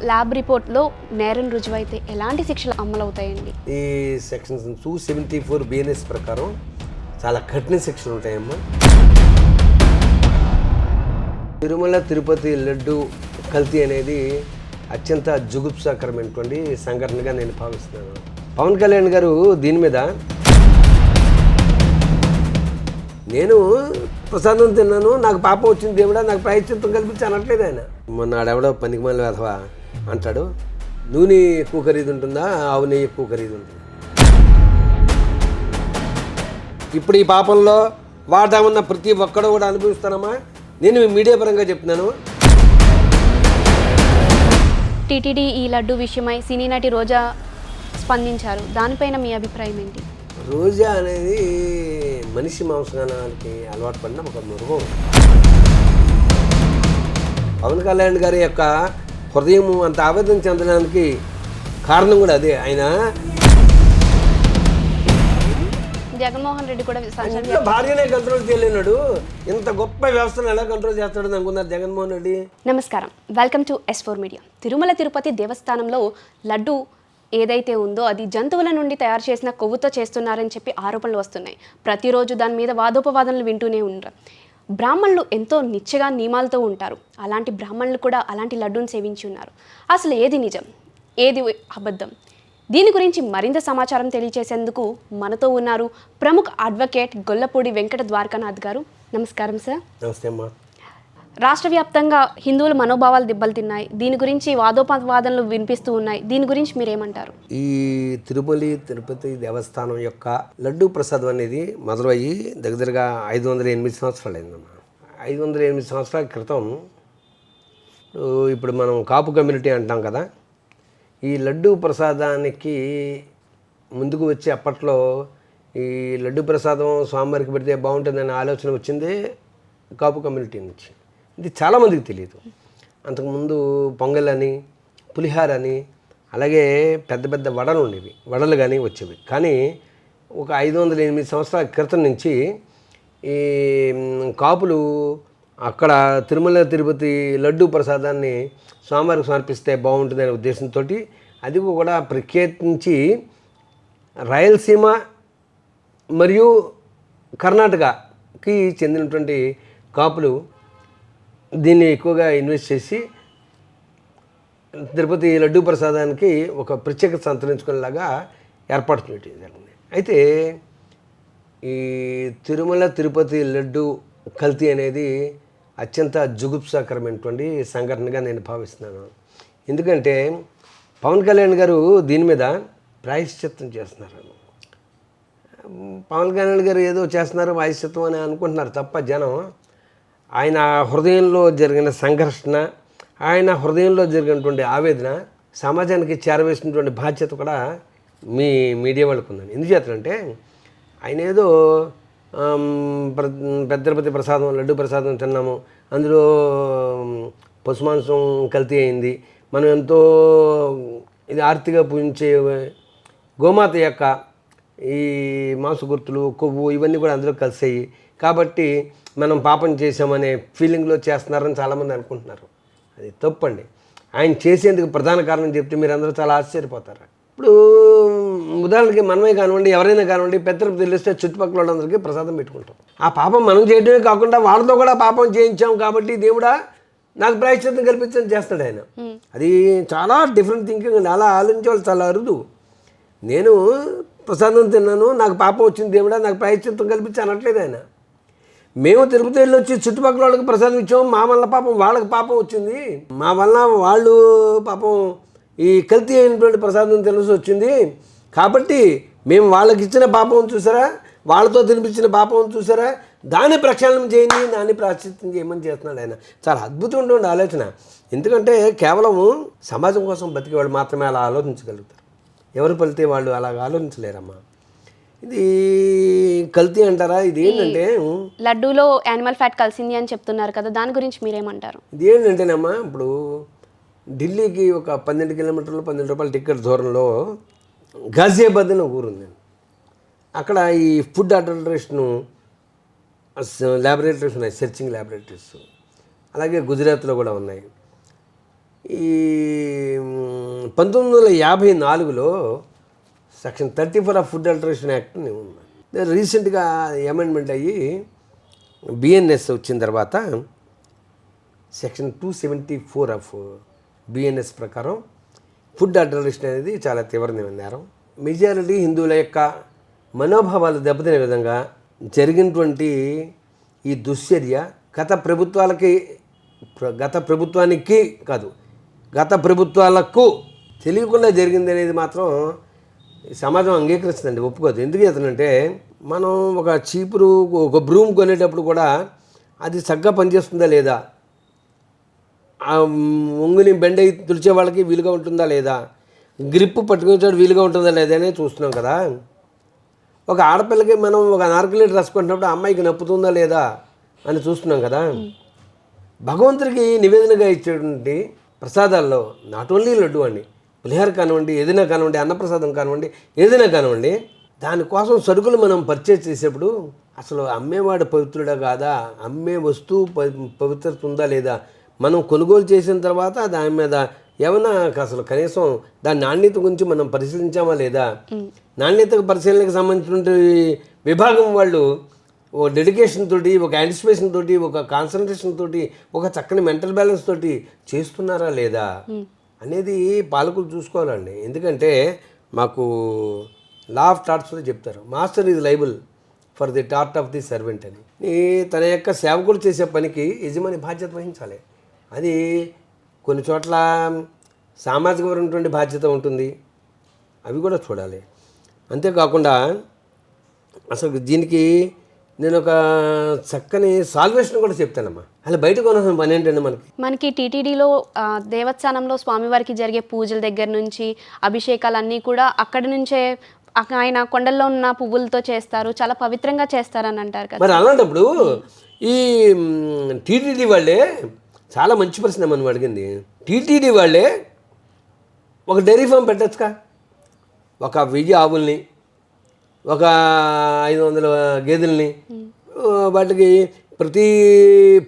Lab రిపోర్ట్లో నేరం రుజువైతే ఎలాంటి శిక్షలు అమలవుతాయండి? ఈ సెక్షన్ 274 బిఎన్ఎస్ ప్రకారం చాలా కఠిన శిక్షలు ఉంటాయమ్మా. తిరుమల తిరుపతి లడ్డు కల్తీ అనేది అత్యంత జుగుప్సాకరమైనటువంటి సంఘటనగా నేను భావిస్తున్నాను. పవన్ కళ్యాణ్ గారు దీని మీద నేను ప్రసాదం తిన్నాను, నాకు పాపం వచ్చింది దేవుడా, నాకు ప్రాయశ్చిత్తం కల్పించి అనట్లేదు ఆయన. మొన్న ఆడెవడో పనికిమాల వేధవా అంటాడు, నూనె ఎక్కువ ఖరీదు ఉంటుందా, ఆవు నెయ్యి ఎక్కువ ఖరీదు ఉంటుంది. ఇప్పుడు ఈ పాపంలో వాటా ఉన్న ప్రతి ఒక్కడో కూడా అనుభవిస్తానమ్మా. నేను మీడియా పరంగా చెప్తున్నాను. టీటీడీ ఈ లడ్డు విషయమై సినీ నటి రోజా స్పందించారు, దానిపైన మీ అభిప్రాయం ఏంటి? రోజా అనేది మనిషి మాంసానికి అలవాటు పడిన ఒక మృగం. పవన్ కళ్యాణ్ గారి యొక్క హృదయం అంత ఆవేదన చెందడానికి కారణం కూడా అదే. ఆయన జగన్మోహన్ రెడ్డి కూడా భార్యనే కంట్రోల్ చేయలేనాడు, ఇంత గొప్ప వ్యవస్థను ఎలా కంట్రోల్ చేస్తాడని అనుకున్నారు జగన్మోహన్ రెడ్డి. నమస్కారం, welcome to S4 media. Tirumala Tirupati దేవస్థానంలో లడ్డు ఏదైతే ఉందో అది జంతువుల నుండి తయారు చేసిన కొవ్వుతో చేస్తున్నారని చెప్పి ఆరోపణలు వస్తున్నాయి. ప్రతిరోజు దాని మీద వాదోపవాదనలు వింటూనే ఉంటారు. బ్రాహ్మణులు ఎంతో నిత్యగా నియమాలతో ఉంటారు. అలాంటి బ్రాహ్మణులు కూడా అలాంటి లడ్డూని సేవించి ఉన్నారు. అసలు ఏది నిజం, ఏది అబద్ధం? దీని గురించి మరింత సమాచారం తెలియజేసేందుకు మనతో ఉన్నారు ప్రముఖ అడ్వకేట్ గొల్లపూడి వెంకట ద్వారకానాథ్ గారు. నమస్కారం సార్. నమస్తే అమ్మా. రాష్ట్ర వ్యాప్తంగా హిందువుల మనోభావాలు దెబ్బతిన్నాయి. దీని గురించి వాదోపవాదనలు వినిపిస్తూ ఉన్నాయి. దీని గురించి మీరేమంటారు? ఈ తిరుమల తిరుపతి దేవస్థానం యొక్క లడ్డూ ప్రసాదం అనేది మొదలయ్యి దగ్గరగా 508 సంవత్సరాలు అయిందమ్మా. 508 సంవత్సరాల క్రితం ఇప్పుడు మనం కాపు కమ్యూనిటీ అంటాం కదా, ఈ లడ్డూ ప్రసాదానికి ముందుకు వచ్చి అప్పట్లో ఈ లడ్డూ ప్రసాదం స్వామివారికి పెడితే బాగుంటుందనే ఆలోచన వచ్చింది కాపు కమ్యూనిటీ నుంచి. ఇది చాలామందికి తెలియదు. అంతకుముందు పొంగల్ అని, పులిహార అని, అలాగే పెద్ద పెద్ద వడలు ఉండేవి, వడలు కానీ వచ్చేవి. కానీ ఒక 508 సంవత్సరాల క్రితం నుంచి ఈ కాపులు అక్కడ తిరుమల తిరుపతి లడ్డూ ప్రసాదాన్ని స్వామివారికి సమర్పిస్తే బాగుంటుందనే ఉద్దేశంతో అది కూడా ప్రత్యేకించి రాయలసీమ మరియు కర్ణాటకకి చెందినటువంటి కాపులు దీన్ని ఎక్కువగా ఇన్వెస్ట్ చేసి తిరుపతి లడ్డూ ప్రసాదానికి ఒక ప్రత్యేకత సంతరించుకునేలాగా ఏర్పాటు చేయడం జరిగింది. అయితే ఈ తిరుమల తిరుపతి లడ్డూ కల్తీ అనేది అత్యంత జుగుప్సాకరమైనటువంటి సంఘటనగా నేను భావిస్తున్నాను. ఎందుకంటే పవన్ కళ్యాణ్ గారు దీని మీద ప్రాయశ్చిత్తం చేస్తున్నారు. పవన్ కళ్యాణ్ గారు ఏదో చేస్తున్నారు ప్రాయశ్చిత్తం అని అనుకుంటున్నారు తప్ప జనం ఆయన హృదయంలో జరిగిన సంఘర్షణ, ఆయన హృదయంలో జరిగినటువంటి ఆవేదన సమాజానికి చేరవేసినటువంటి బాధ్యత కూడా మీ మీడియా వాళ్ళకు ఉందండి. ఎందుచేతంటే ఆయన ఏదో పెద్దపతి ప్రసాదం లడ్డు ప్రసాదం తిన్నాము, అందులో పశుమాంసం కల్తీ అయింది, మనం ఎంతో ఇది ఆర్తిగా పూజించే గోమాత యొక్క ఈ మాంస గుర్తులు, కొవ్వు ఇవన్నీ కూడా అందులో కలిసాయి కాబట్టి మనం పాపం చేసామనే ఫీలింగ్లో చేస్తున్నారని చాలామంది అనుకుంటున్నారు. అది తప్పండి. ఆయన చేసేందుకు ప్రధాన కారణం చెప్తే మీరు అందరూ చాలా ఆశ్చర్యపోతారు. ఇప్పుడు ఉదాహరణకి మనమే కానివ్వండి, ఎవరైనా కానివ్వండి, పెద్దలకు తెలిస్తే చుట్టుపక్కల వాళ్ళందరికీ ప్రసాదం పెట్టుకుంటాం. ఆ పాపం మనం చేయడమే కాకుండా వాళ్ళతో కూడా పాపం చేయించాం కాబట్టి దేవుడా నాకు ప్రాయశ్చిత్తం కల్పించని చేస్తాడు ఆయన. అది చాలా డిఫరెంట్ థింకింగ్ అండి. అలా ఆలోచించే వాళ్ళు చాలా అరుదు. నేను ప్రసాదం తిన్నాను, నాకు పాపం వచ్చింది దేవుడా, నాకు ప్రాయశ్చిత్తం కల్పించి అనట్లేదు ఆయన. మేము తిరుపతి వెళ్ళి వచ్చి చుట్టుపక్కల వాళ్ళకి ప్రసాదం ఇచ్చాము, మా వల్ల పాపం వాళ్ళకి పాపం వచ్చింది, మా వల్ల వాళ్ళు పాపం ఈ కల్తీ అయినటువంటి ప్రసాదం తినాల్సి వచ్చింది కాబట్టి మేము వాళ్ళకి ఇచ్చిన పాపం చూసారా, వాళ్ళతో తినిపించిన పాపం చూసారా, దాన్ని ప్రక్షాళన చేయండి, దాన్ని ప్రాశ్చిత్యం చేయమని చేస్తున్నాడు ఆయన. చాలా అద్భుతమైనటువంటి ఆలోచన. ఎందుకంటే కేవలం సమాజం కోసం బతికే వాళ్ళు మాత్రమే అలా ఆలోచించగలుగుతారు. ఎవరు పలితే వాళ్ళు అలా ఆలోచించలేరమ్మా. ఇది కల్తీ అంటారా? ఇది ఏంటంటే లడ్డూలో యానిమల్ ఫ్యాట్ కలిసింది అని చెప్తున్నారు కదా, దాని గురించి మీరేమంటారు? ఇది ఏంటంటేనమ్మా, ఇప్పుడు ఢిల్లీకి ఒక 12 కిలోమీటర్లు 12 రూపాయల టికెట్ దూరంలో గాజియాబాద్ అని ఒక ఊరు ఉంది. అక్కడ ఈ ఫుడ్ అడల్టరేషను ల్యాబొరేటరీస్ ఉన్నాయి, సెర్చింగ్ ల్యాబొరేటరీస్. అలాగే గుజరాత్లో కూడా ఉన్నాయి. ఈ 1954లో section 34 of food alteration act ఉంది. రీసెంట్గా అమెండ్మెంట్ అయ్యి బిఎన్ఎస్ వచ్చిన తర్వాత సెక్షన్ 274 ఆఫ్ బిఎన్ఎస్ ప్రకారం ఫుడ్ అల్టరేషన్ అనేది చాలా తీవ్రమైన నేరం. మెజారిటీ హిందువుల యొక్క మనోభావాలు దెబ్బతినే విధంగా జరిగినటువంటి ఈ దుశ్చర్య గత ప్రభుత్వాలకు తెలియకుండా జరిగింది అనేది మాత్రం సమాజం అంగీకరిస్తుందండి, ఒప్పుకోదు. ఎందుకు చేతనంటే మనం ఒక చీపురు ఒక బ్రూమ్ కొనేటప్పుడు కూడా అది చక్కగా పనిచేస్తుందా లేదా, ఒంగుని బెండ్ అయి తుడిచే వాళ్ళకి వీలుగా ఉంటుందా లేదా, గ్రిప్ పట్టుకునేటప్పుడు వీలుగా ఉంటుందా లేదా అనేది చూస్తున్నాం కదా. ఒక ఆడపిల్లకి మనం ఒక అనార్కలి డ్రెస్ కొట్టినప్పుడు అమ్మాయికి నప్పుతుందా లేదా అని చూస్తున్నాం కదా. భగవంతుడికి నివేదనగా ఇచ్చేటువంటి ప్రసాదాల్లో నాట్ ఓన్లీ లడ్డు అండి, పులిహోర కానివ్వండి, ఏదైనా కానివ్వండి, అన్నప్రసాదం కానివ్వండి, ఏదైనా కానివ్వండి, దానికోసం సరుకులు మనం పర్చేజ్ చేసేప్పుడు అసలు అమ్మేవాడు పవిత్రుడా కాదా, అమ్మే వస్తువు పవిత్రత ఉందా లేదా, మనం కొనుగోలు చేసిన తర్వాత దాని మీద ఏమన్నా అసలు కనీసం దాని నాణ్యత గురించి మనం పరిశీలించామా లేదా, నాణ్యత పరిశీలనకు సంబంధించిన విభాగం వాళ్ళు ఒక డెడికేషన్ తోటి, ఒక యాంటిసిపేషన్ తోటి, ఒక కాన్సన్ట్రేషన్ తోటి, ఒక చక్కని మెంటల్ బ్యాలెన్స్ తోటి చేస్తున్నారా లేదా అనేది పాలకులు చూసుకోవాలండి. ఎందుకంటే మాకు లా ఆఫ్ టార్ట్స్లో చెప్తారు, master is liable for the tart of the servant అని. తన యొక్క సేవకులు చేసే పనికి యజమాని బాధ్యత వహించాలి. అది కొన్ని చోట్ల సామాజికమైనటువంటి బాధ్యత ఉంటుంది, అవి కూడా చూడాలి. అంతేకాకుండా అసలు దీనికి నేను ఒక చక్కని సాల్వేషన్ కూడా చెప్తానమ్మా. అలా బయట కొనాల్సిన పని ఏంటండి మనకి టీటీడీలో దేవస్థానంలో స్వామివారికి జరిగే పూజల దగ్గర నుంచి అభిషేకాలన్నీ కూడా అక్కడి నుంచే ఆయన కొండల్లో ఉన్న పువ్వులతో చేస్తారు, చాలా పవిత్రంగా చేస్తారని అంటారు కదా. మరి అలాంటప్పుడు ఈ టీటీడీ వాళ్ళే చాలా మంచి ప్రశ్న మనం అడిగింది. టీటీడీ వాళ్ళే ఒక డైరీ ఫామ్ పెట్టచ్చుగా, ఒక 1000 ఆవుల్ని, ఒక 500 గేదెల్ని, వాటికి ప్రతి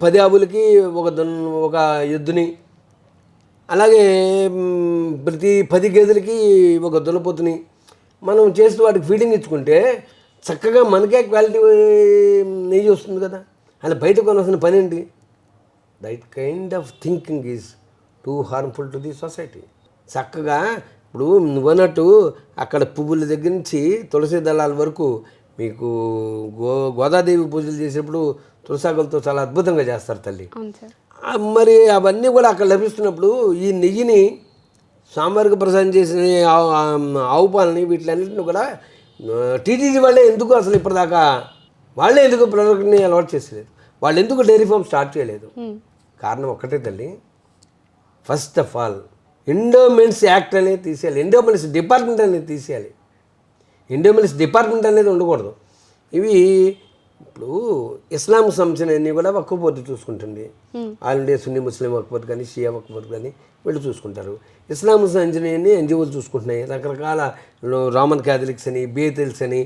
10 ఆవులకి ఒక ఎద్దుని, అలాగే ప్రతి 10 గేదెలకి ఒక దున్నపోతుని మనం చేస్తూ వాటికి ఫీడింగ్ ఇచ్చుకుంటే చక్కగా మనకే క్వాలిటీ నెయ్యి వస్తుంది కదా. అలా బయట కొనాల్సిన పని ఏంటి? That kind of thinking is two harmful to the society. చక్కగా ఇప్పుడు నువ్వన్నట్టు అక్కడ పువ్వుల దగ్గర నుంచి తులసి దళాల వరకు మీకు గోదాదేవి పూజలు చేసేప్పుడు తులసాకులతో చాలా అద్భుతంగా చేస్తారు తల్లి. మరి అవన్నీ కూడా అక్కడ లభిస్తున్నప్పుడు ఈ నెయ్యిని సాంబార్కి ప్రసాదం చేసిన ఆవు పాలని వీటిలన్నింటినీ కూడా టీటీడీ వాళ్ళే ఎందుకు అసలు ఇప్పటిదాకా వాళ్ళే ఎందుకు ప్రొడక్ట్ని అలవాటు చేసలేదు, వాళ్ళు ఎందుకు డైరీ ఫామ్ స్టార్ట్ చేయలేదు? కారణం ఒక్కటే తల్లి, first of all endowments act అనేది తీసేయాలి, ఎండోమెంట్స్ డిపార్ట్మెంట్ అనేది తీసేయాలి. ఎండోమెంట్స్ డిపార్ట్మెంట్ అనేది ఉండకూడదు. ఇవి ఇప్పుడు ఇస్లాంకు సంబంధించినవన్నీ కూడా వక్ఫ్ బోర్డు చూసుకుంటుంది. ఆల్ ఇండియా సున్నీ ముస్లిం వక్ఫ్ బోర్డు కానీ, షియా వక్ఫ్ బోర్డు కానీ వీళ్ళు చూసుకుంటారు. ఇస్లాంకు సంబంధించినవన్నీ ఎన్జిఓలు చూసుకుంటున్నాయి. రకరకాల రోమన్ క్యాథలిక్స్ అని, బేతెల్స్ అని,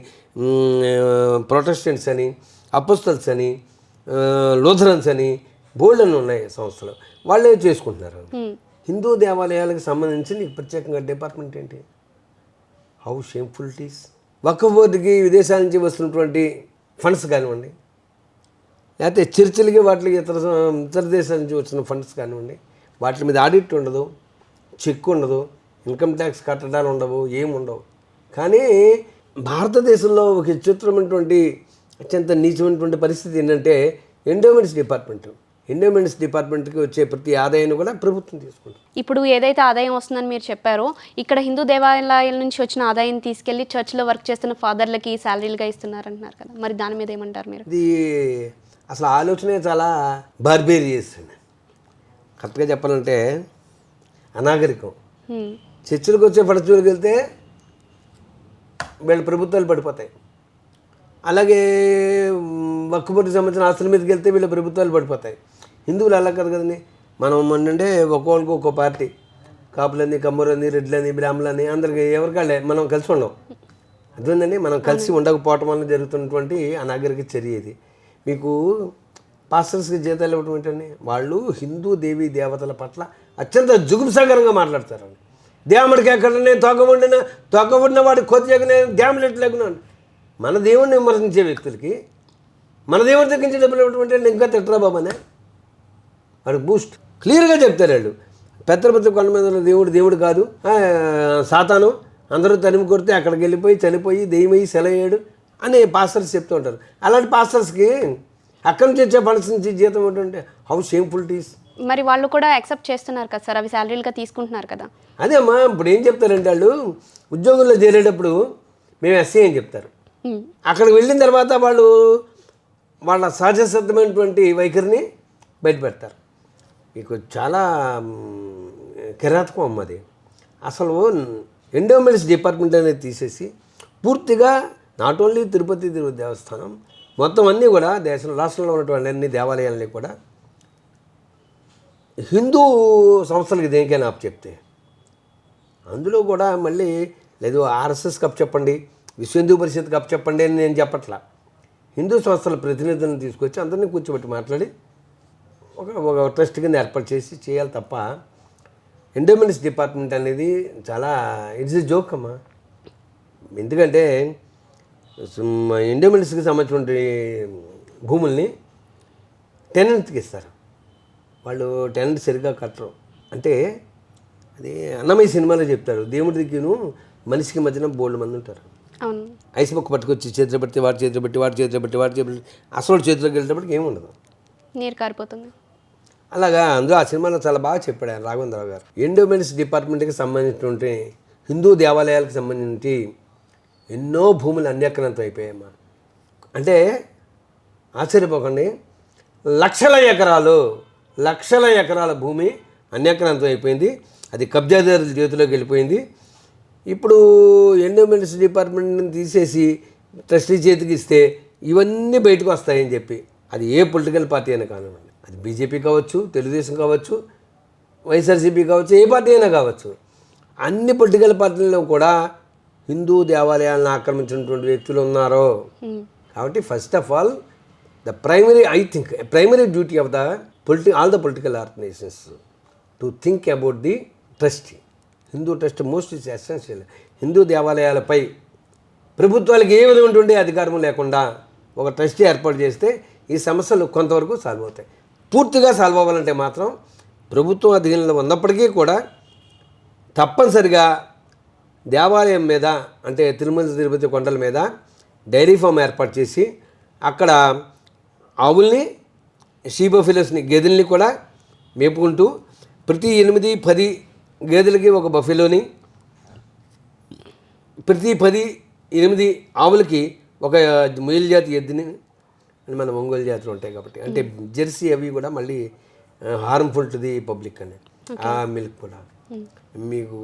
ప్రొటెస్టెంట్స్ అని, అపోస్తల్స్ అని, లూథరన్స్ అని బోల్డ్ అని ఉన్నాయి సంస్థలు, వాళ్ళే చేసుకుంటున్నారు. హిందూ దేవాలయాలకు సంబంధించి నీకు ప్రత్యేకంగా డిపార్ట్మెంట్ ఏంటి? How shameful it is. వక్ఫ్ బోర్డుకి విదేశాల నుంచి వస్తున్నటువంటి ఫండ్స్ కానివ్వండి, లేకపోతే చర్చిలకి వాటికి ఇతర దేశాల నుంచి వచ్చిన ఫండ్స్ కానివ్వండి, వాటి మీద ఆడిట్ ఉండదు, చెక్ ఉండదు, ఇన్కమ్ ట్యాక్స్ కట్టడాలు ఉండవు, ఏముండవు. కానీ భారతదేశంలో ఒక విచిత్రమైనటువంటి అత్యంత నీచమైనటువంటి పరిస్థితి ఏంటంటే ఎండోమెంట్స్ డిపార్ట్మెంట్కి వచ్చే ప్రతి ఆదాయాన్ని కూడా ప్రభుత్వం తీసుకుంటుంది. ఇప్పుడు ఏదైతే ఆదాయం వస్తుందని మీరు చెప్పారో, ఇక్కడ హిందూ దేవాలయాల నుంచి వచ్చిన ఆదాయం తీసుకెళ్లి చర్చిలో వర్క్ చేస్తున్న ఫాదర్లకి శాలరీలుగా ఇస్తున్నారంటున్నారు కదా, మరి దాని మీద ఏమంటారు మీరు? ఇది అసలు ఆలోచనే చాలా బార్బేరియస్ అండి. కరెక్ట్గా చెప్పాలంటే అనాగరికం. చర్చిలకు వచ్చే పడచూలకు వెళ్తే వీళ్ళ ప్రభుత్వాలు పడిపోతాయి, అలాగే వక్ఫ్ బోర్డుకి సంబంధించిన ఆస్తుల మీదకి వెళ్తే వీళ్ళ ప్రభుత్వాలు పడిపోతాయి. హిందువులు అలా కదా కదండి. మనం అంటే ఒక్కొక్కరికి ఒక్కో పార్టీ, కాపులని, కమ్మూరని, రెడ్లని, బ్రాహ్మణులని, అందరికి ఎవరికాళ్ళే మనం కలిసి ఉండం. అర్థమైందండి. మనం కలిసి ఉండకపోవటం వల్ల జరుగుతున్నటువంటి అనాగరిక చర్య ఇది. మీకు పాస్టర్స్కి జీతాలు ఇవ్వటం ఏంటండి? వాళ్ళు హిందూ దేవీ దేవతల పట్ల అత్యంత జుగుప్సాకరంగా మాట్లాడతారండి. దేవుడికి ఎక్కడనే తొక్క ఉండిన వాడు కొద్దిగా నేను దేవుడు ఎట్లేకున్నాను. మన దేవుడిని విమర్శించే వ్యక్తులకి మన దేవుడి దగ్గర నుంచి డబ్బులు ఇవ్వడం అంటే ఇంకా తిట్టరా బాబానే, వాడికి బూస్ట్. క్లియర్గా చెప్తారు వాళ్ళు. పెద్ద కొండ మీద దేవుడు కాదు, సాతాను, అందరూ తరిమి కొడితే అక్కడికి వెళ్ళిపోయి చనిపోయి దెయ్యమయ్యి సెలయ్యాడు అని పాస్టర్స్ చెప్తూ ఉంటారు. అలాంటి పాస్టర్స్కి అక్కడి నుంచి వచ్చే ఫండ్స్ నుంచి జీతం ఏంటంటే హౌ షేమ్ఫుల్ ఇట్ ఈస్. మరి వాళ్ళు కూడా యాక్సెప్ట్ చేస్తున్నారు కదా సార్, అవి శాలరీలుగా తీసుకుంటున్నారు కదా. అదే అమ్మా, ఇప్పుడు ఏం చెప్తారంటే వాళ్ళు ఉద్యోగంలో చేరేటప్పుడు మేము ఎస్సీ అని చెప్తారు. అక్కడికి వెళ్ళిన తర్వాత వాళ్ళు వాళ్ళ సహజసిద్ధమైనటువంటి వైఖరిని బయటపెడతారు. మీకు చాలా కిరాతకం అమ్మది. అసలు ఎండోమెంట్స్ డిపార్ట్మెంట్ అనేది తీసేసి పూర్తిగా నాట్ ఓన్లీ తిరుపతి దేవస్థానం మొత్తం అన్నీ కూడా రాష్ట్రంలో ఉన్నటువంటి అన్ని దేవాలయాలని కూడా హిందూ సంస్థలకి దేనికైనా అప్పు చెప్తే, అందులో కూడా మళ్ళీ లేదు ఆర్ఎస్ఎస్కి అప్పు చెప్పండి, విశ్వ హిందూ పరిషత్కి అప్పు చెప్పండి అని నేను చెప్పట్లా. హిందూ సంస్థల ప్రతినిధులను తీసుకొచ్చి అందరినీ కూర్చోబెట్టి మాట్లాడి ఒక ట్రస్ట్ కింద ఏర్పాటు చేసి చేయాలి తప్ప ఎండోమెంట్స్ డిపార్ట్మెంట్ అనేది చాలా ఇట్స్ ఎ జోక్ అమ్మా. ఎందుకంటే ఎండోమెంట్స్కి సంబంధించినటువంటి భూముల్ని టెనెంట్కి ఇస్తారు. వాళ్ళు టెనెంట్ సరిగ్గా కట్టరు. అంటే అది అన్నమయ్య సినిమాలో చెప్తారు, దేవుడి దగ్గర మనిషికి మధ్యన బోల్డ్ మంది ఉంటారు. ఐస్ బుక్ పట్టుకొచ్చి చేతిలో పెడితే వాడి చేతిలో పెట్టి అసలు చేతిలోకి వెళ్ళేటప్పటికి ఏముండదు, నీరు కారిపోతుంది. అలాగా అందులో ఆ సినిమాలో చాలా బాగా చెప్పాడు ఆయన రాఘవేంద్రరావు గారు. ఎండోమెంట్స్ డిపార్ట్మెంట్కి సంబంధించినటువంటి హిందూ దేవాలయాలకు సంబంధించి ఎన్నో భూములు అన్యాక్రాంతం అయిపోయాయమ్మా. అంటే ఆశ్చర్యపోకండి, లక్షల ఎకరాల భూమి అన్యాక్రాంతం అయిపోయింది. అది కబ్జాదారుల చేతిలోకి వెళ్ళిపోయింది. ఇప్పుడు ఎండోమెంట్స్ డిపార్ట్మెంట్ని తీసేసి ట్రస్టీ చేతికి ఇస్తే ఇవన్నీ బయటకు వస్తాయని చెప్పి, అది ఏ పొలిటికల్ పార్టీ అయినా కానివ్వండి, అది బీజేపీ కావచ్చు, తెలుగుదేశం కావచ్చు, వైఎస్ఆర్సీపీ కావచ్చు, ఏ పార్టీ అయినా కావచ్చు, అన్ని పొలిటికల్ పార్టీలలో కూడా హిందూ దేవాలయాలను ఆక్రమించినటువంటి వ్యక్తులు ఉన్నారు. కాబట్టి first of all the primary duty of all the political organisations to think about the trust. Hindu trust most is essential. Hindu దేవాలయాలపై ప్రభుత్వాలకు ఏ విధమైనటువంటి అధికారం లేకుండా ఒక ట్రస్ట్ ఏర్పాటు చేస్తే ఈ సమస్యలు కొంతవరకు సాల్వ్ అవుతాయి. పూర్తిగా సాల్వ్ అవ్వాలంటే మాత్రం ప్రభుత్వం అధీనంలో ఉన్నప్పటికీ కూడా తప్పనిసరిగా దేవాలయం మీద, అంటే తిరుపతి కొండల మీద డైరీ ఫామ్ ఏర్పాటు చేసి అక్కడ ఆవుల్ని, షీబఫిలోస్ని, గేదెల్ని కూడా మేపుకుంటూ ప్రతి 8-10 గేదెలకి ఒక బఫెలోని, ప్రతి 8 ఆవులకి ఒక మేలు జాతి ఎద్దుని, మన ఒంగోలు జాతులు ఉంటాయి కాబట్టి, అంటే జెర్సీ అవి కూడా మళ్ళీ హార్మ్ఫుల్ టు ది పబ్లిక్ అని ఆ మిల్క్ కూడా మీకు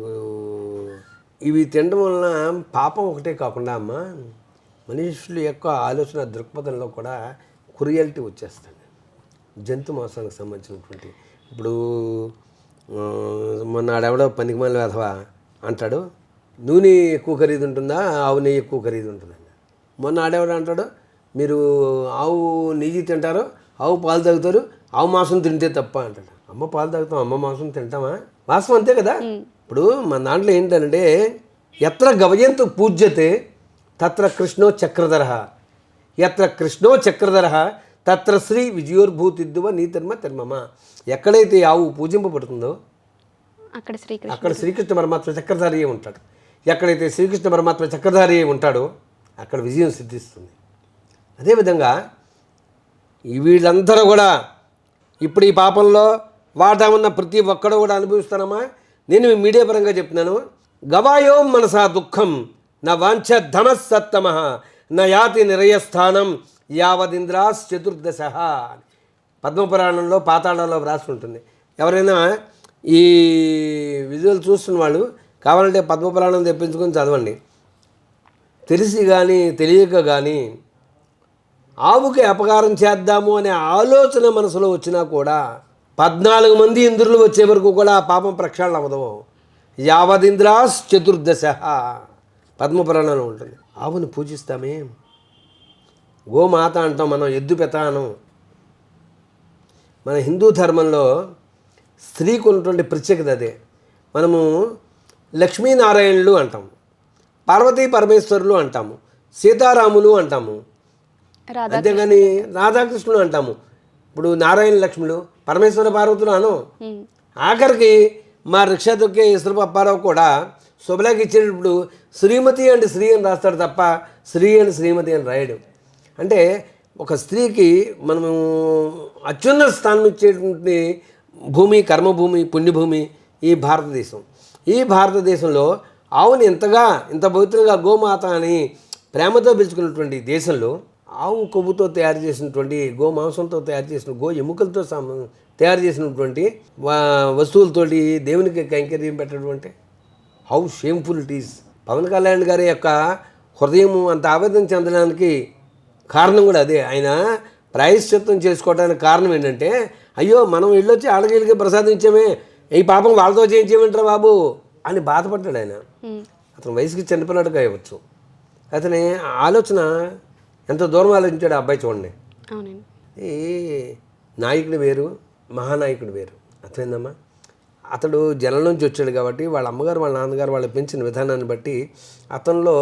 ఇవి తినడం వలన పాపం ఒకటే కాకుండా అమ్మ మనుషుల యొక్క ఆలోచన దృక్పథంలో కూడా క్రుయల్టీ వచ్చేస్తుంది. జంతు మాంసానికి సంబంధించినటువంటి ఇప్పుడు మొన్న ఆడెవడో పనికిమాల వేధవా అంటాడు, నూనె ఎక్కువ ఖరీదు ఉంటుందా, ఆవు నెయ్యి ఎక్కువ ఖరీదు ఉంటుందండి. మొన్న ఆడెవడో అంటాడు, మీరు ఆవు నెయ్యి తింటారు, ఆవు పాలు తాగుతారు, ఆవు మాంసం తింటే తప్ప అంటాడు. అమ్మ పాలు తాగుతాం, అమ్మ మాంసం తింటామా? వాస్తవం అంతే కదా. ఇప్పుడు మన దాంట్లో ఏంటంటే ఎత్ర గవయంతు పూజ్యతే తత్ర కృష్ణో చక్రధర, ఎత్ర కృష్ణో చక్రధర తత్ర శ్రీ విజయోర్భూతిద్దువ నీతిర్మ తిర్మమ. ఎక్కడైతే ఆవు పూజింపబడుతుందో అక్కడ శ్రీకృష్ణ పరమాత్మ చక్రధారి ఉంటాడు. ఎక్కడైతే శ్రీకృష్ణ పరమాత్మ చక్రధారి ఉంటాడో అక్కడ విజయం సిద్ధిస్తుంది. అదేవిధంగా వీళ్ళందరూ కూడా ఇప్పుడు ఈ పాపంలో వాటా ఉన్న ప్రతి ఒక్కడూ కూడా అనుభవిస్తానమ్మా. నేను మీడియా పరంగా చెప్తున్నాను, గవాయో మనసా దుఃఖం నా వాంఛ ధనసత్తమ నా యాతి నిరయస్థానం యావదింద్రాస్ చతుర్దశ. పద్మపురాణంలో పాతాళంలో వ్రాసి ఉంటుంది. ఎవరైనా ఈ విజువల్ చూస్తున్న వాళ్ళు కావాలంటే పద్మపురాణం తెప్పించుకొని చదవండి. తెలిసి కానీ తెలియక కానీ ఆవుకి అపకారం చేద్దాము అనే ఆలోచన మనసులో వచ్చినా కూడా 14 మంది ఇంద్రులు వచ్చే వరకు కూడా ఆ పాపం ప్రక్షాళన అవ్వదు. యావదింద్రాస్ చతుర్దశ పద్మపురాణంలో ఉంటుంది. ఆవుని పూజిస్తామే, గోమాత అంటాం మనం, ఎద్దు పెతానం. మన హిందూ ధర్మంలో స్త్రీకి ఉన్నటువంటి ప్రత్యేకత అదే. మనము లక్ష్మీనారాయణులు అంటాము, పార్వతీ పరమేశ్వరులు అంటాము, సీతారాములు అంటాము, రాధా అంతేగాని రాధాకృష్ణులు అంటాము. ఇప్పుడు నారాయణ లక్ష్ములు, పరమేశ్వర పార్వతులు అను. ఆఖరికి మా రిక్షా తొక్కే ఇసురపు అప్పారావు కూడా శుభలాకి ఇచ్చేటప్పుడు శ్రీమతి అండ్ శ్రీ అని రాస్తాడు తప్ప శ్రీ అండ్ శ్రీమతి అని రాయడు. అంటే ఒక స్త్రీకి మనము అత్యున్నత స్థానం ఇచ్చేటువంటి భూమి, కర్మభూమి, పుణ్యభూమి ఈ భారతదేశం. ఈ భారతదేశంలో ఆవుని ఇంత పవిత్రంగా గోమాత అని ప్రేమతో పిలుచుకున్నటువంటి దేశంలో ఆవు కొవ్వుతో తయారు చేసినటువంటి గో మాంసంతో తయారు చేసిన గో ఎముకలతో తయారు చేసినటువంటి వస్తువులతోటి దేవునికి కైంకర్యం పెట్టడం how shameful it is. Pawan Kalyan గారి యొక్క హృదయం అంత ఆవేదన చెందడానికి కారణం కూడా అదే. ఆయన ప్రాయశ్చిత్తం చేసుకోవడానికి కారణం ఏంటంటే, అయ్యో మనం వెళ్ళొచ్చి ఆడగిళ్ళకి ప్రసాదించామే, ఈ పాపం వాళ్ళతో చేయించేమంటారా బాబు అని బాధపడ్డాడు ఆయన. అతను వయసుకి చనిపోయినట్టు కావచ్చు. అతని ఆలోచన ఎంత దూరం ఆలోచించాడు ఆ అబ్బాయి చూడండి. ఈ నాయకుడు వేరు, మహానాయకుడు వేరు. అర్థమైందమ్మా? అతడు జనం నుంచి వచ్చాడు కాబట్టి వాళ్ళ అమ్మగారు వాళ్ళ నాన్నగారు వాళ్ళు పెంచిన విధానాన్ని బట్టి అతనిలో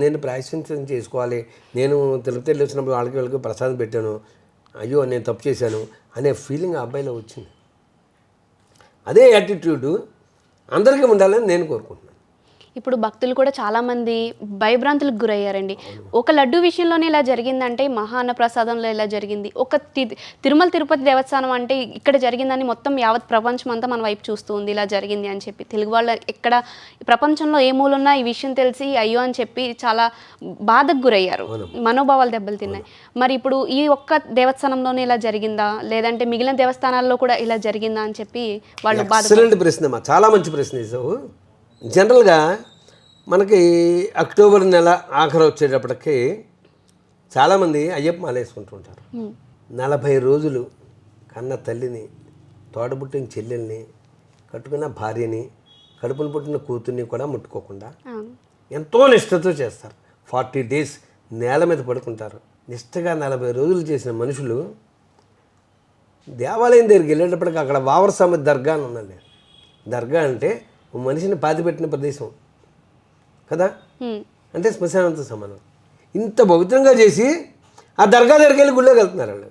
నేను ప్రాయశ్చిత్తం చేసుకోవాలి, నేను తిరుపతి వెళ్ళి వచ్చినప్పుడు వాళ్ళకి ప్రసాదం పెట్టాను, అయ్యో నేను తప్పు చేశాను అనే ఫీలింగ్ ఆ అబ్బాయిలో వచ్చింది. అదే యాటిట్యూడ్ అందరికీ ఉండాలని నేను కోరుకుంటున్నాను. ఇప్పుడు భక్తులు కూడా చాలామంది భయభ్రాంతులకు గురయ్యారండి. ఒక లడ్డు విషయంలోనే ఇలా జరిగిందంటే మహాన్న ప్రసాదంలో ఇలా జరిగింది, ఒక తిరుమల తిరుపతి దేవస్థానం అంటే ఇక్కడ జరిగిందని మొత్తం యావత్ ప్రపంచం అంతా మన వైపు చూస్తూ ఉంది ఇలా జరిగింది అని చెప్పి. తెలుగు వాళ్ళు ఎక్కడ ప్రపంచంలో ఏ మూలున్నా ఈ విషయం తెలిసి అయ్యో అని చెప్పి చాలా బాధకు గురయ్యారు, మనోభావాలు దెబ్బలు తిన్నాయి. మరి ఇప్పుడు ఈ ఒక్క దేవస్థానంలోనే ఇలా జరిగిందా, లేదంటే మిగిలిన దేవస్థానాల్లో కూడా ఇలా జరిగిందా అని చెప్పి వాళ్ళు ఎక్సలెంట్ ప్రశ్న, చాలా మంచి ప్రశ్న ఇస్తావు. జనరల్గా మనకి అక్టోబర్ నెల ఆఖరు వచ్చేటప్పటికి చాలామంది అయ్యప్ప మాల వేసుకుంటుంటారు. 40 రోజులు కన్న తల్లిని, తోడబుట్టిన చెల్లెల్ని, కట్టుకున్న భార్యని, కడుపును పుట్టిన కూతుర్ని కూడా ముట్టుకోకుండా ఎంతో నిష్ఠతో చేస్తారు. 40 days నేల మీద పడుకుంటారు. నిష్ఠగా 40 రోజులు చేసిన మనుషులు దేవాలయం దగ్గరికి వెళ్ళేటప్పటికి అక్కడ వావర స్వామి దర్గా అని ఉందండి. దర్గా అంటే మనిషిని పాతిపెట్టిన ప్రదేశం కదా, అంటే శ్మశానంతో సమానం. ఇంత పవిత్రంగా చేసి ఆ దర్గా దగ్గరికి వెళ్ళి గుళ్ళోకి వెళ్తున్నారు వాళ్ళు.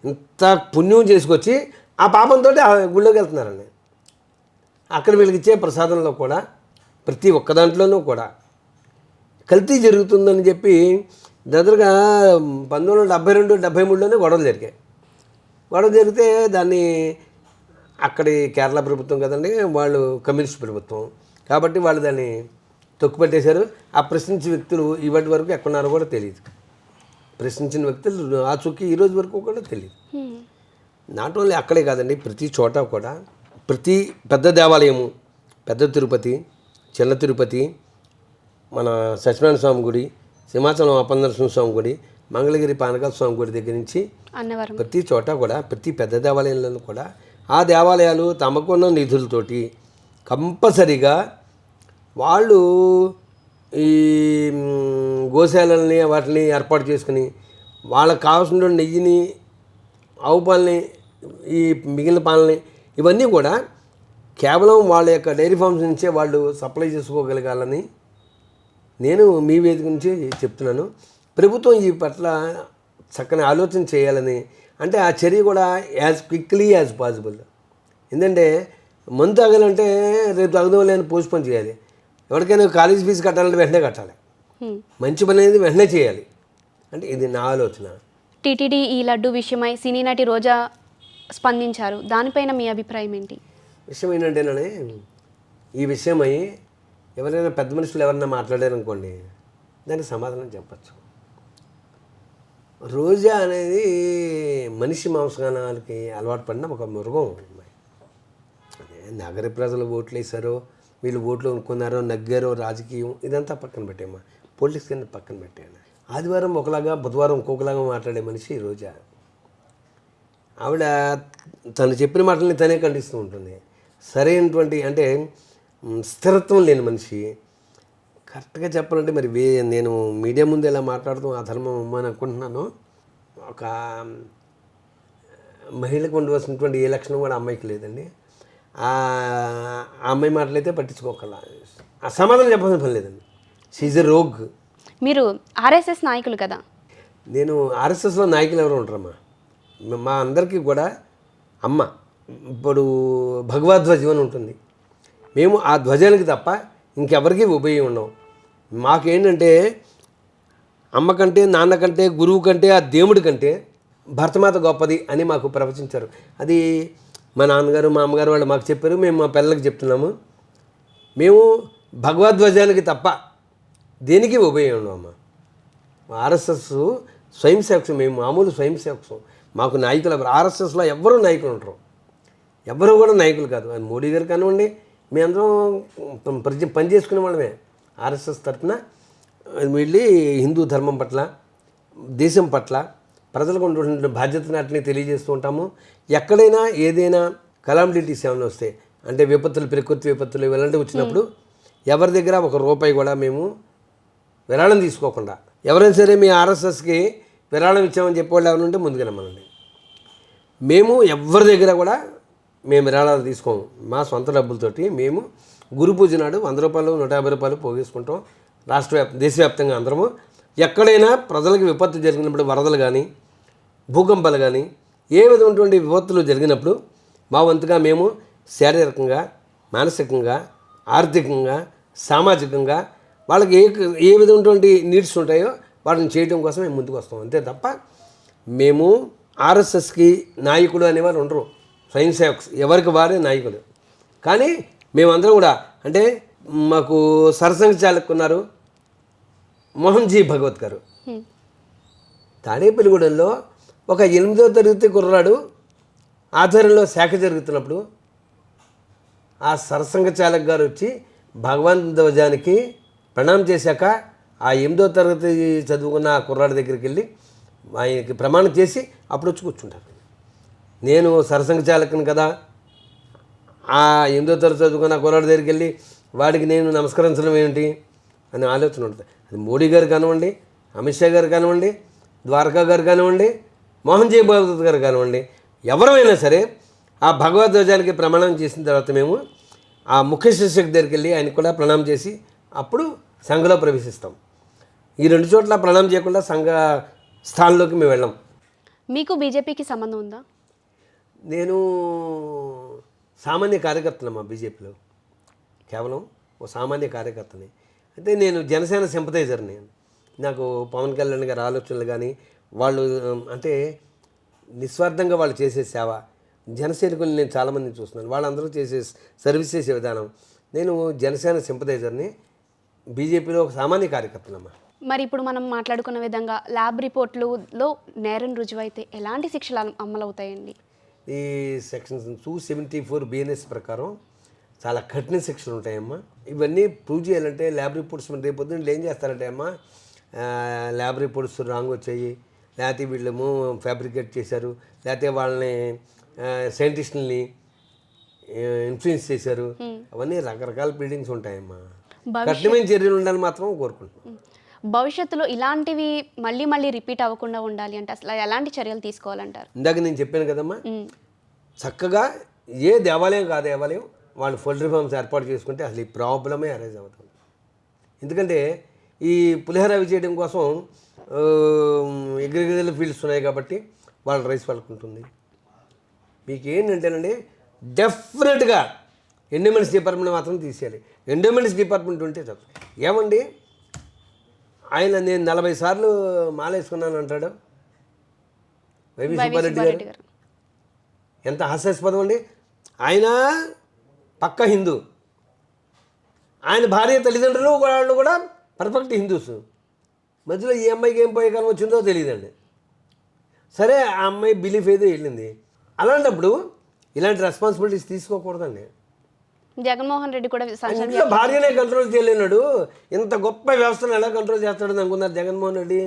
ఇంత పుణ్యం చేసుకొచ్చి ఆ పాపంతో ఆ గుళ్ళోకి వెళ్తున్నారండి. అక్కడ వీళ్ళకి ఇచ్చే ప్రసాదంలో కూడా ప్రతి ఒక్క దాంట్లోనూ కూడా కల్తీ జరుగుతుందని చెప్పి దగ్గరగా 1972-73లోనే గొడవలు జరిగాయి. గొడవ జరిగితే దాన్ని అక్కడి కేరళ ప్రభుత్వం కదండి, వాళ్ళు కమ్యూనిస్ట్ ప్రభుత్వం కాబట్టి వాళ్ళు దాన్ని తొక్కుపెట్టేశారు. ఆ ప్రశ్నించిన వ్యక్తులు ఇవాటి వరకు ఎక్కడున్నారో కూడా తెలియదు. ప్రశ్నించిన వ్యక్తులు ఆ చుక్కి ఈ రోజు వరకు కూడా తెలియదు. నాట్ ఓన్లీ అక్కడే కాదండి, ప్రతి చోట కూడా ప్రతి పెద్ద దేవాలయము, పెద్ద తిరుపతి, చిన్న తిరుపతి, మన సత్యనారాయణ స్వామి గుడి, సింహాచలం అప్పన్నరసింహ స్వామి గుడి, మంగళగిరి పానకాల స్వామి గుడి దగ్గర నుంచి ప్రతి చోట కూడా ప్రతి పెద్ద దేవాలయంలో కూడా ఆ దేవాలయాలు తమకున్న నిధులతోటి కంపల్సరిగా వాళ్ళు ఈ గోశాలల్ని వాటిని ఏర్పాటు చేసుకుని వాళ్ళకి కావాల్సిన నెయ్యిని, ఆవు పాలని, ఈ మిగిలిన పాలని ఇవన్నీ కూడా కేవలం వాళ్ళ యొక్క డైరీ ఫార్మ్స్ నుంచే వాళ్ళు సప్లై చేసుకోగలగాలని నేను మీ వేదిక నుంచి చెప్తున్నాను. ప్రభుత్వం ఈ పట్ల చక్కని ఆలోచన చేయాలని, అంటే ఆ చర్య కూడా యాజ్ క్విక్లీ యాజ్ పాసిబుల్. ఎందుకంటే మందు తాగాలంటే రేపు తాగుదాం లేని పోస్ట్పోన్ చేయాలి. ఎవరికైనా కాలేజ్ ఫీజు కట్టాలంటే వెంటనే కట్టాలి. మంచి పని అనేది వెంటనే చేయాలి. అంటే ఇది నా ఆలోచన. టీటీడీ ఈ లడ్డు విషయమై సినీ నటి రోజా స్పందించారు, దానిపైన మీ అభిప్రాయం ఏంటి? విషయం ఏంటంటేనే ఈ విషయమై ఎవరైనా పెద్ద మనుషులు ఎవరైనా మాట్లాడారనుకోండి దానికి సమాధానం చెప్పచ్చు. రోజా అనేది మనిషి మాంసగానాలకి అలవాటు పడిన ఒక మృగం. నగర ప్రజలు ఓట్లు వేశారో, వీళ్ళు ఓట్లు కొనుక్కున్నారో, నగ్గారో, రాజకీయం ఇదంతా పక్కన పెట్టేమ్మా, పొలిటిక్స్ కింద పక్కన పెట్టాను. ఆదివారం ఒకలాగా, బుధవారం ఇంకొకలాగా మాట్లాడే మనిషి రోజా. ఆవిడ తను చెప్పిన మాటల్ని తనే ఖండిస్తూ ఉంటుంది. సరైనటువంటి అంటే స్థిరత్వం లేని మనిషి. కరెక్ట్గా చెప్పాలంటే మరి నేను మీడియా ముందు ఎలా మాట్లాడుతూ ఆ ధర్మం అమ్మని అనుకుంటున్నాను. ఒక మహిళకు ఉండవలసినటువంటి ఏ లక్షణం కూడా అమ్మాయికి లేదండి. ఆ అమ్మాయి మాటలైతే పట్టించుకోకల్లా, ఆ సమాధానం చెప్పాల్సిన పని లేదండి. She's a rogue. మీరు ఆర్ఎస్ఎస్ నాయకులు కదా. నేను ఆర్ఎస్ఎస్లో నాయకులు ఎవరు ఉంటారమ్మా? మా అందరికీ కూడా అమ్మ. ఇప్పుడు భగవద్ధ్వజం అని ఉంటుంది. మేము ఆ ధ్వజానికి తప్ప ఇంకెవరికి ఉపయోగం ఉండవు. మాకేంటంటే అమ్మ కంటే, నాన్న కంటే, గురువు కంటే, ఆ దేవుడి కంటే భరతమాత గొప్పది అని మాకు ప్రవచించారు. అది మా నాన్నగారు, మా అమ్మగారు వాళ్ళు మాకు చెప్పారు, మేము మా పిల్లలకి చెప్తున్నాము. మేము భగవద్ధ్వజానికి తప్ప దేనికి ఉపయోగం ఉండవు అమ్మ. ఆర్ఎస్ఎస్ స్వయం సేవకులు, మేము మామూలు స్వయం సేవకులు. మాకు నాయకులు ఎవరు? ఆర్ఎస్ఎస్లో ఎవ్వరూ నాయకులు ఉంటారు, ఎవ్వరూ కూడా నాయకులు కాదు. అది మోడీ గారు కానివ్వండి, మేమందరం పని చేసుకునే వాళ్ళమే. ఆర్ఎస్ఎస్ తరఫున వెళ్ళి హిందూ ధర్మం పట్ల, దేశం పట్ల, ప్రజలకు ఉన్నటువంటి బాధ్యతను అట్లనే తెలియజేస్తూ ఉంటాము. ఎక్కడైనా ఏదైనా కలామిటీస్ ఏమైనా వస్తే, అంటే విపత్తులు, ప్రకృతి విపత్తులు ఇలాంటివి వచ్చినప్పుడు ఎవరి దగ్గర ఒక రూపాయి కూడా మేము విరాళం తీసుకోకుండా, ఎవరైనా సరే మీ ఆర్ఎస్ఎస్కి విరాళం ఇచ్చామని చెప్పేవాళ్ళు ఎవరు ఉంటే ముందుగా రమ్మనండి. మేము ఎవరి దగ్గర కూడా మేము విరాళాలు తీసుకోము. మా సొంత డబ్బులతోటి మేము గురు పూజ నాడు 100 రూపాయలు, 150 రూపాయలు పోగేసుకుంటాం. దేశవ్యాప్తంగా అందరము. ఎక్కడైనా ప్రజలకు విపత్తు జరిగినప్పుడు, వరదలు కానీ, భూకంపాలు కానీ, ఏ విధమైనటువంటి విపత్తులు జరిగినప్పుడు మా వంతుగా మేము శారీరకంగా, మానసికంగా, ఆర్థికంగా, సామాజికంగా వాళ్ళకి ఏ విధమైనటువంటి నీడ్స్ ఉంటాయో వాటిని చేయడం కోసం మేము ముందుకు వస్తాం. అంతే తప్ప మేము ఆర్ఎస్ఎస్కి నాయకుడు అనేవారు ఉండరు. స్వయం సేవక్స్ ఎవరికి వారే నాయకులు. కానీ మేమందరం కూడా, అంటే మాకు సరసంఘ చాలక్ ఉన్నారు మోహన్జీ భగవత్ గారు. తాడేపల్లిగూడెంలో ఒక 8వ తరగతి కుర్రాడు ఆధ్వర్యంలో శాఖ జరుగుతున్నప్పుడు ఆ సరసంఘ చాలక్ గారు వచ్చి భగవాన్ ధ్వజానికి ప్రణామం చేశాక ఆ 8వ తరగతి చదువుకున్న ఆ కుర్రాడి దగ్గరికి వెళ్ళి ఆయనకి ప్రమాణం చేసి అప్పుడు వచ్చి కూర్చుంటారు. నేను సరసంఘ చాలకుని కదా, ఆ 8వ తరగతి చదువుకున్న కుర్రాడి దగ్గరికి వెళ్ళి వాడికి నేను నమస్కరించడం ఏంటి అనే ఆలోచన ఉంటుంది. అది మోడీ గారు కానివ్వండి, అమిత్ షా గారు కానివ్వండి, ద్వారకా గారు కానివ్వండి, మోహన్జీ భగవత్ గారు కానివ్వండి, ఎవరైనా సరే ఆ భగవద్ధ్వజానికి ప్రమాణం చేసిన తర్వాత మేము ఆ ముఖ్య శిక్షకు దగ్గరికి వెళ్ళి ఆయనకు కూడా ప్రణామం చేసి అప్పుడు సంఘంలో ప్రవేశిస్తాం. ఈ 2 చోట్ల ప్రణామం చేయకుండా సంఘ స్థానంలోకి మేము వెళ్ళాం. మీకు బీజేపీకి సంబంధం ఉందా? నేను సామాన్య కార్యకర్తనమ్మా. బీజేపీలో కేవలం ఓ సామాన్య కార్యకర్తని. అయితే నేను జనసేన సింపథైజర్ని. నాకు పవన్ కళ్యాణ్ గారి ఆలోచనలు కానీ, వాళ్ళు అంటే నిస్వార్థంగా వాళ్ళు చేసే సేవ, జనసైనికులు నేను చాలామందిని చూస్తున్నాను, వాళ్ళందరూ చేసే సర్వీస్ చేసే విధానం. నేను జనసేన సింపథైజర్ని, బీజేపీలో ఒక సామాన్య కార్యకర్తనమ్మా. మరి ఇప్పుడు మనం మాట్లాడుకున్న విధంగా ల్యాబ్ రిపోర్ట్లలో నేరం రుజువైతే ఎలాంటి శిక్షలు అమలవుతాయండి? ఈ సెక్షన్ 274 BNS ప్రకారం చాలా కఠిన శిక్షలు ఉంటాయమ్మా. ఇవన్నీ ప్రూవ్ చేయాలంటే ల్యాబ్ రిపోర్ట్స్ రేపు పొద్దున్న ఏం చేస్తారంటే అమ్మా, ల్యాబ్ రిపోర్ట్స్ రాంగ్ వచ్చాయి, లేకపోతే వీళ్ళేమో ఫ్యాబ్రికేట్ చేశారు, లేకపోతే వాళ్ళని సైంటిస్టులని ఇన్ఫ్లుయెన్స్ చేశారు. అవన్నీ రకరకాల బిల్డింగ్స్ ఉంటాయమ్మా. కఠినమైన చర్యలు ఉండాలని మాత్రం కోరుకుంటున్నాం. భవిష్యత్తులో ఇలాంటివి మళ్ళీ మళ్ళీ రిపీట్ అవ్వకుండా ఉండాలి అంటే అసలు ఎలాంటి చర్యలు తీసుకోవాలంటారు? ఇందాక నేను చెప్పాను కదమ్మా, చక్కగా ఏ దేవాలయం కాదు దేవాలయం వాళ్ళు ఫుల్ రిఫార్మ్స్ ఏర్పాటు చేసుకుంటే అసలు ఈ ప్రాబ్లమే అరైజ్ అవుతుంది. ఎందుకంటే ఈ పులిహోర అవి చేయడం కోసం అగ్రికల్చర్ ఫీల్డ్స్ ఉన్నాయి కాబట్టి వాళ్ళ రైస్ వాళ్ళకు ఉంటుంది. మీకు ఏంటంటేనండి, డెఫినెట్గా ఎండోమెంట్స్ డిపార్ట్మెంట్ మాత్రం తీసేయాలి. ఎండోమెంట్స్ డిపార్ట్మెంట్ ఉంటే చాలు. ఏమండి ఆయన నేను 40 సార్లు మాలేసుకున్నాను అంటాడు వైవి సుబ్బారెడ్డి గారు. ఎంత హాస్యాస్పదం అండి. ఆయన పక్క హిందూ, ఆయన భార్య తల్లిదండ్రులు వాళ్ళు కూడా పర్ఫెక్ట్ హిందూస్. మధ్యలో ఈ అమ్మాయికి ఏం పోయే కాలం వచ్చిందో తెలియదండి. సరే ఆ అమ్మాయి బిలీఫ్ ఏదో వెళ్ళింది. అలాంటప్పుడు ఇలాంటి రెస్పాన్సిబిలిటీస్ తీసుకోకూడదండి. జగన్మోహన్ రెడ్డి కూడా ఇంట్లో భార్యనే కంట్రోల్ చేయలేనాడు, ఇంత గొప్ప వ్యవస్థను ఎలా కంట్రోల్ చేస్తాడని అనుకున్నారు జగన్మోహన్ రెడ్డి.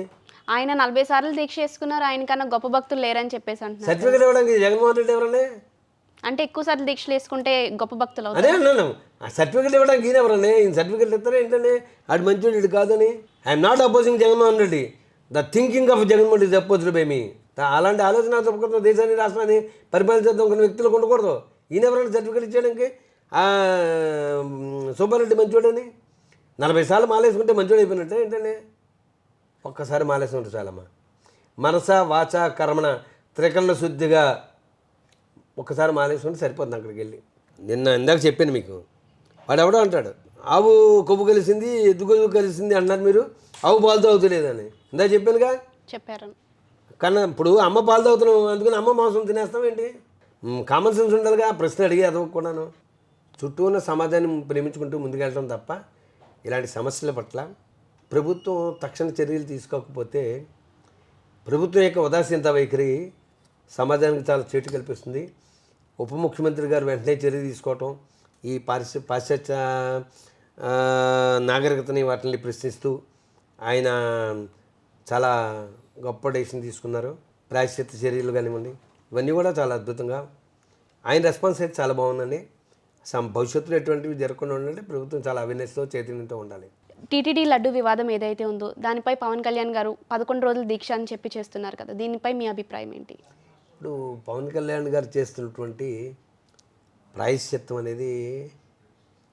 ఆయన 40 సార్లు దీక్ష చేసుకున్నారు, ఆయన కన్నా గొప్ప భక్తులు లేరని చెప్పేసి అంటున్నారు. సర్టిఫికేట్ ఇవ్వడానికి జగన్మోహన్ రెడ్డి ఎవరండి? అంటే ఎక్కువ సార్లు దీక్షలు వేసుకుంటే గొప్ప భక్తులు అవుతారు. అదే అన్నాను, ఆ సర్టిఫికేట్ ఇవ్వడానికి ఈయన ఎవరండి? ఈయన సర్టిఫికేట్ ఇస్తారా ఏంటండి? ఆడు మంచివాడు ఇది కాదని. I'm not opposing Jaganmohan Reddy. The thinking of Jaganmohan Reddy opposed by me. అలాంటి ఆలోచన తప్పకుండా దేశాన్ని రాష్ట్రాన్ని పరిపాలించేద్దాం కొన్ని వ్యక్తులకు ఉండకూడదు. ఈయన ఎవరైనా సర్టిఫికేట్ ఇచ్చాడానికి సుబ్బారెడ్డి మంచోడని 40 సార్లు మాలేసుకుంటే మంచోడు అయిపోయినట్టే ఏంటండి? ఒక్కసారి మాలేసుకుంటే చాలమ్మా. మనస వాచ కర్మణ త్రికరణ శుద్ధిగా ఒక్కసారి మాలేసుకుంటే సరిపోతుంది. అక్కడికి వెళ్ళి ఇందాక చెప్పాను మీకు, వాడు ఎవడో అంటాడు ఆవు కొవ్వు కలిసింది ఎద్దు కొవ్వు కలిసింది అన్నారు మీరు, ఆవు పాలు తాగుతలేదని. ఇందాక చెప్పానుగా. చెప్పారు. కానీ ఇప్పుడు అమ్మ పాలు తాగుతున్నావు, అందుకని అమ్మ మాంసం తినేస్తాం ఏంటి? కామన్ సెన్స్ ఉండాలిగా. ప్రశ్న అడిగి అదవకుండాను చుట్టూ ఉన్న సమాజాన్ని ప్రేమించుకుంటూ ముందుకెళ్ళడం తప్ప ఇలాంటి సమస్యల పట్ల ప్రభుత్వం తక్షణ చర్యలు తీసుకోకపోతే ప్రభుత్వం యొక్క ఉదాసీనత వైఖరి సమాజానికి చాలా చేటు కల్పిస్తుంది. ఉప ముఖ్యమంత్రి గారు వెంటనే చర్య తీసుకోవటం, ఈ పాశ్చాత్య నాగరికతని వాటిని ప్రశ్నిస్తూ ఆయన చాలా గొప్ప డెసిషన్ తీసుకున్నారు. ప్రాయశ్చిత్త చర్యలు కానివ్వండి, ఇవన్నీ కూడా చాలా అద్భుతంగా ఆయన రెస్పాన్స్ అయితే చాలా బాగుందండి. భవిష్యత్తులో ఎటువంటివి జరగకుండా ఉండాలంటే ప్రభుత్వం చాలా అవేర్నెస్తో చైతన్యంతో ఉండాలి. టీటీడీ లడ్డు వివాదం ఏదైతే ఉందో దానిపై పవన్ కళ్యాణ్ గారు 11 రోజుల దీక్ష అని చెప్పి చేస్తున్నారు కదా, దీనిపై మీ అభిప్రాయం ఏంటి? ఇప్పుడు పవన్ కళ్యాణ్ గారు చేస్తున్నటువంటి ప్రాయశ్చిత్తం అనేది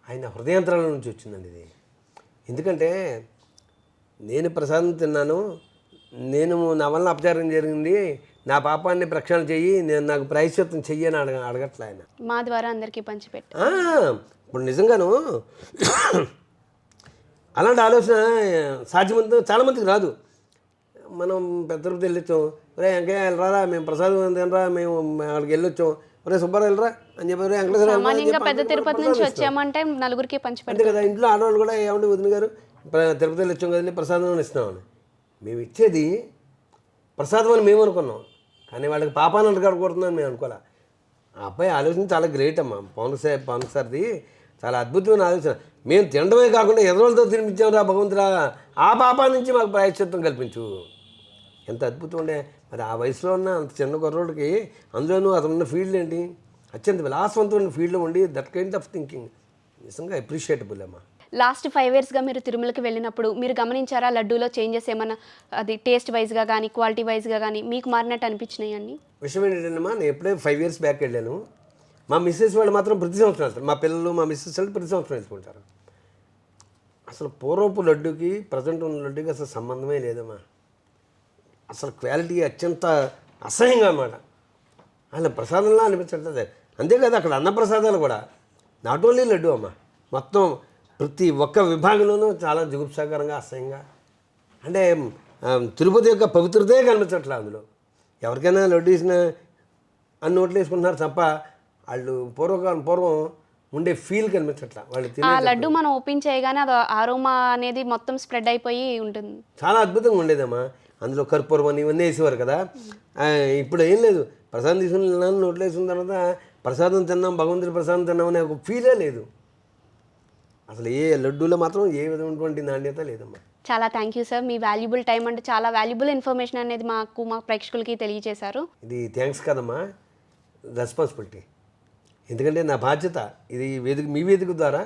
ఆయన హృదయాంతరాల నుంచి వచ్చిందండి ఇది. ఎందుకంటే నేను ప్రసాదం తిన్నాను, నేను నా వల్ల అపచారం జరిగింది, నా పాపాన్ని ప్రక్షాళన చెయ్యి, నేను నాకు ప్రాయశ్చిత్తం చెయ్యి అని అడగట్లే ఆయన. మా ద్వారా అందరికీ పంచిపెట్టి ఇప్పుడు నిజంగాను అలాంటి ఆలోచన సాధ్యమంతా చాలామందికి రాదు. మనం పెద్ద తిరుపతి వెళ్ళొచ్చాం, ఒరే వెంకయ్య వెళ్ళరా, మేము ప్రసాదం తినరా, మేము అక్కడికి వెళ్ళొచ్చాం, ఒరే సుబ్బారావు వెళ్ళరా అని చెప్పి సామాన్యంగా పెద్ద తిరుపతి నుంచి వచ్చామంటే నలుగురికి పంచిపెట్టి అంతే కదా. ఇంట్లో ఆడవాళ్ళు కూడా ఏమంటే వదిన గారు తిరుపతి వెళ్ళొచ్చాం కదండి ప్రసాదం ఇస్తున్నామని. మేము ఇచ్చేది ప్రసాదం అని మేము అనుకున్నాం, కానీ వాళ్ళకి పాపాన్ని అడగకూడదని మేము అనుకోలే. ఆ అబ్బాయి ఆలోచన చాలా గ్రేట్ అమ్మా. పవన్ సార్ది చాలా అద్భుతమైన ఆలోచన. మేము తినడమే కాకుండా ఎదురులతో తినిపించాంరా భగవంతురా, ఆ పాపా నుంచి మాకు ప్రాయశ్చిత్తం కల్పించు. ఎంత అద్భుతం ఉండే. మరి ఆ వయసులో ఉన్న అంత చిన్న కుర్రోడికి, అందులోనూ అతనున్న ఫీల్డ్ ఏంటి, అత్యంత విలాసవంతమైన ఫీల్డ్లో ఉండి దట్ కైండ్ ఆఫ్ థింకింగ్ నిజంగా అప్రిషియేటబుల్ అమ్మా. లాస్ట్ 5 yearsగా మీరు తిరుమలకి వెళ్ళినప్పుడు మీరు గమనించారా లడ్డూలో చేంజెస్ ఏమన్నా, అది టేస్ట్ వైజ్గా కానీ క్వాలిటీ వైజ్గా కానీ మీకు మారినట్టు అనిపించినాయి అన్ని? విషయం ఏంటంటేమ్మా, నేను ఎప్పుడే 5 years బ్యాక్ వెళ్ళాను. మా మిస్సెస్ వాళ్ళు మాత్రం ప్రతి సంవత్సరం వెళ్తారు. మా పిల్లలు మా మిస్సెస్ వాళ్ళు ప్రతి సంవత్సరం వెళ్తుంటారు. అసలు పూర్వపు లడ్డుకి ప్రజెంట్ ఉన్న లడ్డుకి అసలు సంబంధమే లేదమ్మా. అసలు క్వాలిటీ అత్యంత అసహ్యంగా అన్నమాట. అలా ప్రసాదంలా అనిపించట్లేదు. అంతేకాదు అక్కడ అన్న ప్రసాదాలు కూడా నాట్ ఓన్లీ లడ్డు అమ్మ, మొత్తం ప్రతి ఒక్క విభాగంలోనూ చాలా జుగుప్సాకరంగా అసహ్యంగా, అంటే తిరుపతి యొక్క పవిత్రతే కనిపించట్లే అందులో. ఎవరికైనా లడ్డు వేసిన అన్ని నోట్లు వేసుకుంటున్నారు తప్ప వాళ్ళు పూర్వం ఉండే ఫీల్ కనిపించట్లా. వాళ్ళు ఆ లడ్డు మనం ఓపెన్ చేయగానే అది ఆరోమా అనేది మొత్తం స్ప్రెడ్ అయిపోయి ఉంటుంది. చాలా అద్భుతంగా ఉండేదమ్మా. అందులో కర్పూరం అని ఇవన్నీ వేసేవారు కదా. ఇప్పుడు ఏం లేదు, ప్రసాదం తీసుకుని నోట్లో వేసుకున్న తర్వాత ప్రసాదం తిన్నాం, భగవంతుడి ప్రసాదం తిన్నాం అనే ఒక ఫీలే లేదు. అసలు ఏ లడ్డూలో మాత్రం ఏ విధమైనటువంటి నాణ్యత లేదమ్మా. చాలా thank you sir, me valuable time అంటే చాలా వాల్యుబుల్ ఇన్ఫర్మేషన్ అనేది మా ప్రేక్షకులకి తెలియజేశారు. ఇది థ్యాంక్స్ కదమ్మా, రెస్పాన్సిబిలిటీ. ఎందుకంటే నా బాధ్యత ఇది. మీ వేదిక ద్వారా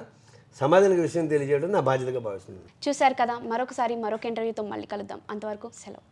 సమాజానికి విషయం తెలియజేయడం నా బాధ్యతగా భావిస్తున్నాను. చూశారు కదా, మరొక ఇంటర్వ్యూతో మళ్ళీ కలుద్దాం. అంతవరకు సెలవు.